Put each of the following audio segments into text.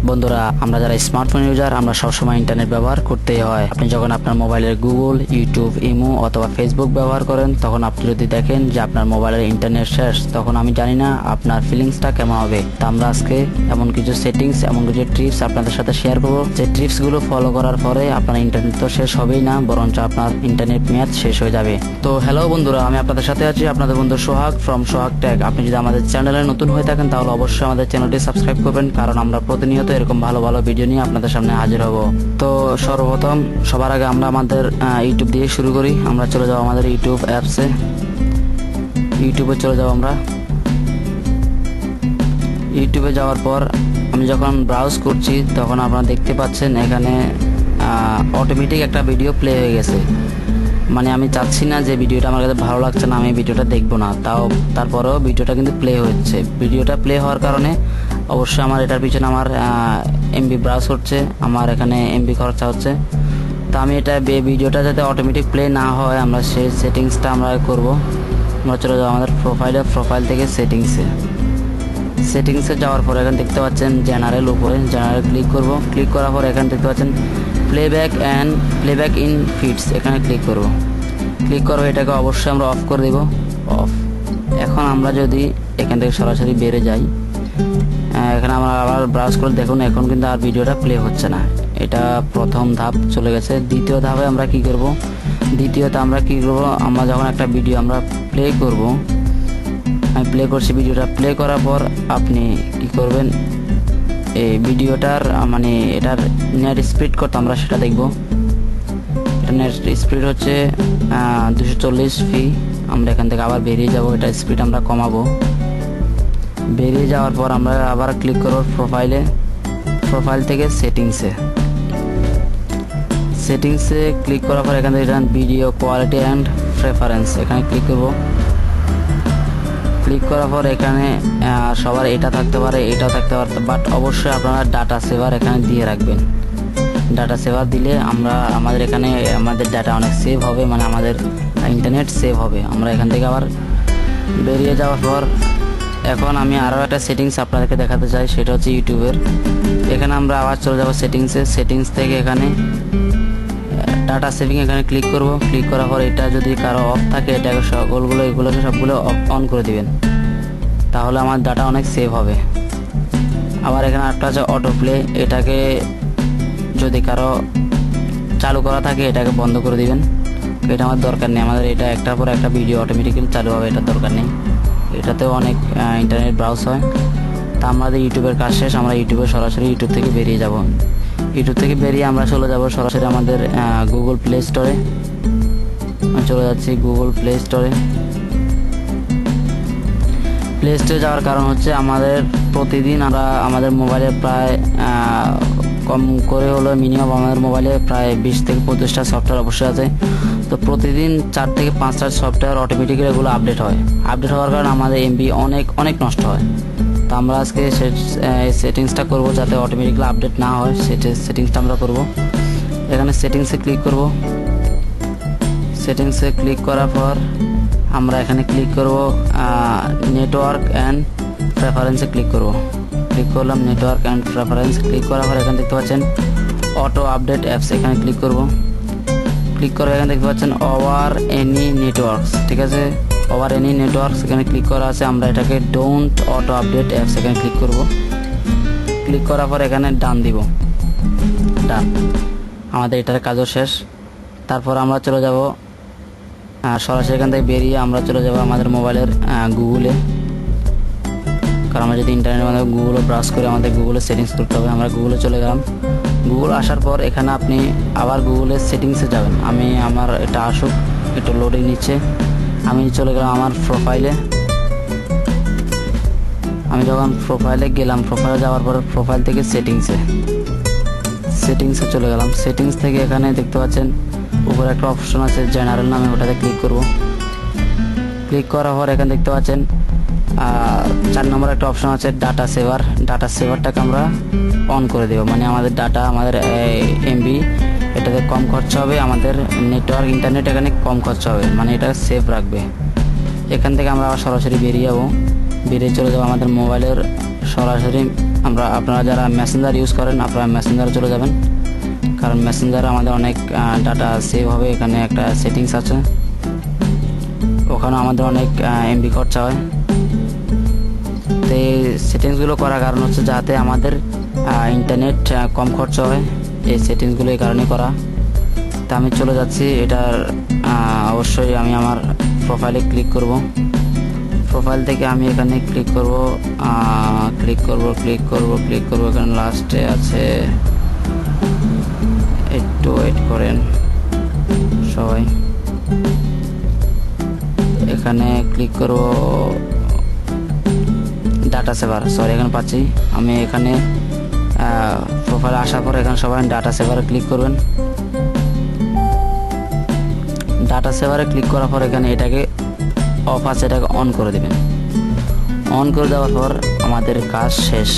বন্ধুরা, আমরা যারা স্মার্টফোন ইউজার আমরা সবসময় ইন্টারনেট ব্যবহার করতেই হয়। আপনি যখন আপনার মোবাইলের গুগল, ইউটিউব, ইমো অথবা ফেসবুক ব্যবহার করেন, তখন আপনি যদি দেখেন যে আপনার মোবাইলের ইন্টারনেট শেষ, তখন আমি জানি না আপনার ফিলিংসটা কেমন হবে। তা আমরা আজকে এমন কিছু সেটিংস, এমন কিছু ট্রিপস আপনাদের সাথে শেয়ার করবো, যে ট্রিপসগুলো ফলো করার পরে আপনার ইন্টারনেট তো শেষ হবেই না, বরঞ্চ আপনার ইন্টারনেট মেয়াদ শেষ হয়ে যাবে। তো হ্যালো বন্ধুরা, আমি আপনাদের সাথে আছি, আপনাদের বন্ধু সোহাগ ফ্রম সোহাগ ট্যাগ। আপনি যদি আমাদের চ্যানেলে নতুন হয়ে থাকেন তাহলে অবশ্যই আমাদের চ্যানেলটি সাবস্ক্রাইব করবেন, কারণ আমরা প্রতিনিয়ত এরকম ভালো ভালো ভিডিও নিয়ে আপনাদের সামনে হাজির হব। তো সর্বপ্রথম সবার আগে আমরা আমাদের ইউটিউব দিয়ে শুরু করি। আমরা চলে যাব আমাদের ইউটিউব অ্যাপসে। ইউটিউবে চলে যাব আমরা। ইউটিউবে যাওয়ার পর আমি যখন ব্রাউজ করছি তখন আপনারা দেখতে পাচ্ছেন এখানে অটোমেটিক একটা ভিডিও প্লে হয়ে গেছে। মানে আমি চাচ্ছি না যে ভিডিওটা আমার কাছে ভালো লাগছে না, আমি ভিডিওটা দেখবো না, তারপরেও ভিডিওটা কিন্তু প্লে হচ্ছে। ভিডিওটা প্লে হওয়ার কারণে অবশ্যই আমার এটার পিছনে আমার এমবি ব্রাউজ হচ্ছে, আমার এখানে এমবি খরচা হচ্ছে। তো আমি এটা ভিডিওটা যাতে অটোমেটিক প্লে না হয়, আমরা সেই সেটিংসটা আমরা করব। আমরা চলে যাবো আমাদের প্রোফাইল থেকে সেটিংসে যাওয়ার পর এখানে দেখতে পাচ্ছেন জেনারেল, উপরে জেনারেল ক্লিক করব। ক্লিক করার পর এখানে দেখতে পাচ্ছেন প্লেব্যাক ইন ফিডস, এখানে ক্লিক করব। ক্লিক করবো, এটাকে অবশ্যই আমরা অফ করে দেব, অফ। এখন আমরা যদি এখান থেকে সরাসরি বেড়ে যাই, এখানে আমরা আবার ব্রাউজ করে দেখুন, এখন কিন্তু আর ভিডিওটা প্লে হচ্ছে না। এটা প্রথম ধাপ চলে গেছে। দ্বিতীয় ধাপে আমরা কি করব? আমরা যখন একটা ভিডিও আমরা প্লে করব, আমি প্লে করছি, ভিডিওটা প্লে করার পর আপনি কি করবেন, এই ভিডিওটার মানে এটার নেট স্পিড কত আমরা সেটা দেখব। এটা নেট স্পিড হচ্ছে 240 ফি। আমরা এখান থেকে আবার বেরিয়ে যাব, এটা স্পিড আমরা কমাবো। বেরিয়ে যাওয়ার পর আমরা আবার ক্লিক করব প্রোফাইল থেকে সেটিংসে ক্লিক করার পর এখান থেকে ভিডিও কোয়ালিটি অ্যান্ড প্রেফারেন্স, এখানে ক্লিক করব। ক্লিক করার পর এখানে সবার এটা থাকতে পারে, এটাও থাকতে পারে, বাট অবশ্যই আপনারা ডাটা সেভার এখানে দিয়ে রাখবেন। ডাটা সেভার দিলে আমাদের এখানে আমাদের ডাটা অনেক সেভ হবে, মানে আমাদের ইন্টারনেট সেভ হবে। আমরা এখান থেকে আবার বেরিয়ে যাওয়ার পর এখন আমি আরও একটা সেটিংস আপনাদেরকে দেখাতে চাই, সেটা হচ্ছে ইউটিউবের। এখানে আমরা আবার চলে যাব সেটিংস থেকে এখানে ডাটা সেভিং এখানে ক্লিক করব। ক্লিক করার পর এটা যদি কারো অফ থাকে, এটাকে এগুলোকে সবগুলো অন করে দিবেন, তাহলে আমার ডাটা অনেক সেভ হবে। আবার এখানে একটা আছে অটো প্লে, এটাকে যদি কারো চালু করা থাকে এটাকে বন্ধ করে দিবেন, এটা আমার দরকার নেই। আমাদের এটা একটার পর একটা ভিডিও অটোমেটিক্যালি চালু হবে, এটা দরকার নেই। এটাতেও অনেক ইন্টারনেট ব্রাউজ হয়। তা আমাদের ইউটিউবের কাজ শেষ, আমরা সরাসরি ইউটিউব থেকে বেরিয়ে যাব। ইউটিউব থেকে বেরিয়ে আমরা চলে যাব সরাসরি আমাদের গুগল প্লে স্টোরে। চলে যাচ্ছি গুগল প্লে স্টোরে যাওয়ার কারণ হচ্ছে আমাদের প্রতিদিন আমরা আমাদের মোবাইলে প্রায় কম করে হলো মিনিমাম আমাদের মোবাইলে প্রায় 20 থেকে 25টা সফটওয়্যার অবশ্যই আছে। তো প্রতিদিন 4 থেকে 5টা সফটওয়্যার অটোমেটিক্যালি এগুলো আপডেট হওয়ার কারণে আমাদের এমবি অনেক নষ্ট হয়। তো আমরা আজকে সেটিংসটা করব যাতে অটোমেটিক্যালি আপডেট না হয়, সেটিংসটা আমরা করব। এখানে সেটিংসে ক্লিক করব। সেটিংসে ক্লিক করার পর আমরা এখানে ক্লিক করব নেটওয়ার্ক অ্যান্ড প্রেফারেন্সে ক্লিক করলাম। নেটওয়ার্ক অ্যান্ড প্রেফারেন্স ক্লিক করার পর এখানে দেখতে পাচ্ছেন অটো আপডেট অ্যাপস, এখানে ক্লিক করে এখানে দেখতে পাচ্ছেন ওভার এনি নেটওয়ার্কস, ঠিক আছে, ওভার এনি নেটওয়ার্কস এখানে ক্লিক করা আছে। আমরা এটাকে ডোন্ট অটো আপডেট অ্যাপস এখানে ক্লিক করব। ক্লিক করার পর এখানে ডান দিব, ডান। আমাদের এটার কাজও শেষ। তারপর আমরা চলে যাব সরাসরি এখান থেকে বেরিয়ে আমরা চলে যাব আমাদের মোবাইলের গুগলে, কারণ আমরা যদি ইন্টারনেটের মাধ্যমে গুগলে ব্রাউজ করে আমাদের গুগলের সেটিংস করতে হবে। আমরা গুগলে চলে গেলাম। গুগল আসার পর এখানে আপনি আবার গুগলের সেটিংসে যাবেন। আমার এটা আসুক, একটু লোডিং নিচ্ছে। আমি চলে গেলাম আমার প্রোফাইলে। আমি যখন প্রোফাইলে গেলাম, প্রোফাইলে যাওয়ার পর প্রোফাইল থেকে সেটিংসে চলে গেলাম। সেটিংস থেকে এখানে দেখতে পাচ্ছেন উপরে একটা অপশন আছে জেনারেল নামে, ওটাতে ক্লিক করব। ক্লিক করার পর এখানে দেখতে পাচ্ছেন 4 নম্বর একটা অপশন আছে ডাটা সেভারটাকে আমরা অন করে দেব। মানে আমাদের ডাটা, আমাদের এমবি এটাতে কম খরচা হবে, আমাদের ইন্টারনেট এখানে কম খরচা হবে, মানে এটা সেভ রাখবে। এখান থেকে আমরা আবার সরাসরি বেরিয়ে চলে যাবো আমাদের মোবাইলের সরাসরি আপনারা যারা মেসেঞ্জার ইউজ করেন আপনারা মেসেঞ্জারে চলে যাবেন, কারণ মেসেঞ্জারে আমাদের অনেক ডাটা সেভ হবে। এখানে একটা সেটিংস আছে, ওখানে আমাদের অনেক এমবি খরচা হয়। তো এই সেটিংসগুলো করার কারণ হচ্ছে যাতে আমাদের ইন্টারনেট কম খরচা হয়। এই সেটিংসগুলো এই কারণে করা। তা আমি চলে যাচ্ছি এটার অবশ্যই আমি আমার প্রোফাইলে ক্লিক করব। প্রোফাইল থেকে আমি এখানে ক্লিক করব। এখানে লাস্টে আছে, একটু ওয়েট করেন সবাই। এখানে ক্লিক করব ডাটা সেভার, সরি এখানে পাচ্ছি আমি। এখানে প্রোফাইলে আসার পর এখানে সবাই ডাটা সেভারে ক্লিক করবেন। ডাটা সেভারে ক্লিক করার পর এখানে এটাকে অফ আছে, এটাকে অন করে দেবেন। অন করে দেওয়ার পর আমাদের কাজ শেষ।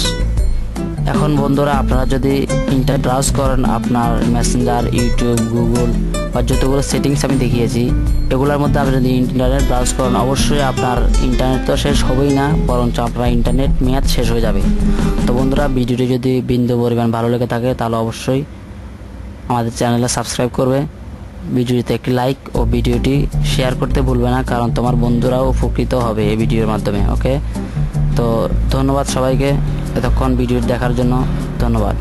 এখন বন্ধুরা আপনারা যদি ইন্টারনেট ব্রাউজ করেন, আপনার মেসেঞ্জার, ইউটিউব, গুগল বা যতগুলো সেটিংস আমি দেখিয়েছি এগুলোর মধ্যে আপনি যদি ইন্টারনেট ব্রাউজ করেন, অবশ্যই আপনার ইন্টারনেট তো শেষ হবেই না, বরঞ্চ আপনার ইন্টারনেট মেয়াদ শেষ হয়ে যাবে। তো বন্ধুরা ভিডিওটি যদি বিন্দু পরিমাণ ভালো লেগে থাকে তাহলে অবশ্যই আমাদের চ্যানেলে সাবস্ক্রাইব করবে, ভিডিওতে একটি লাইক ও ভিডিওটি শেয়ার করতে ভুলবে না, কারণ তোমার বন্ধুরাও উপকৃত হবে এই ভিডিওর মাধ্যমে। ওকে, তো ধন্যবাদ সবাইকে এতক্ষণ ভিডিও দেখার জন্য, ধন্যবাদ।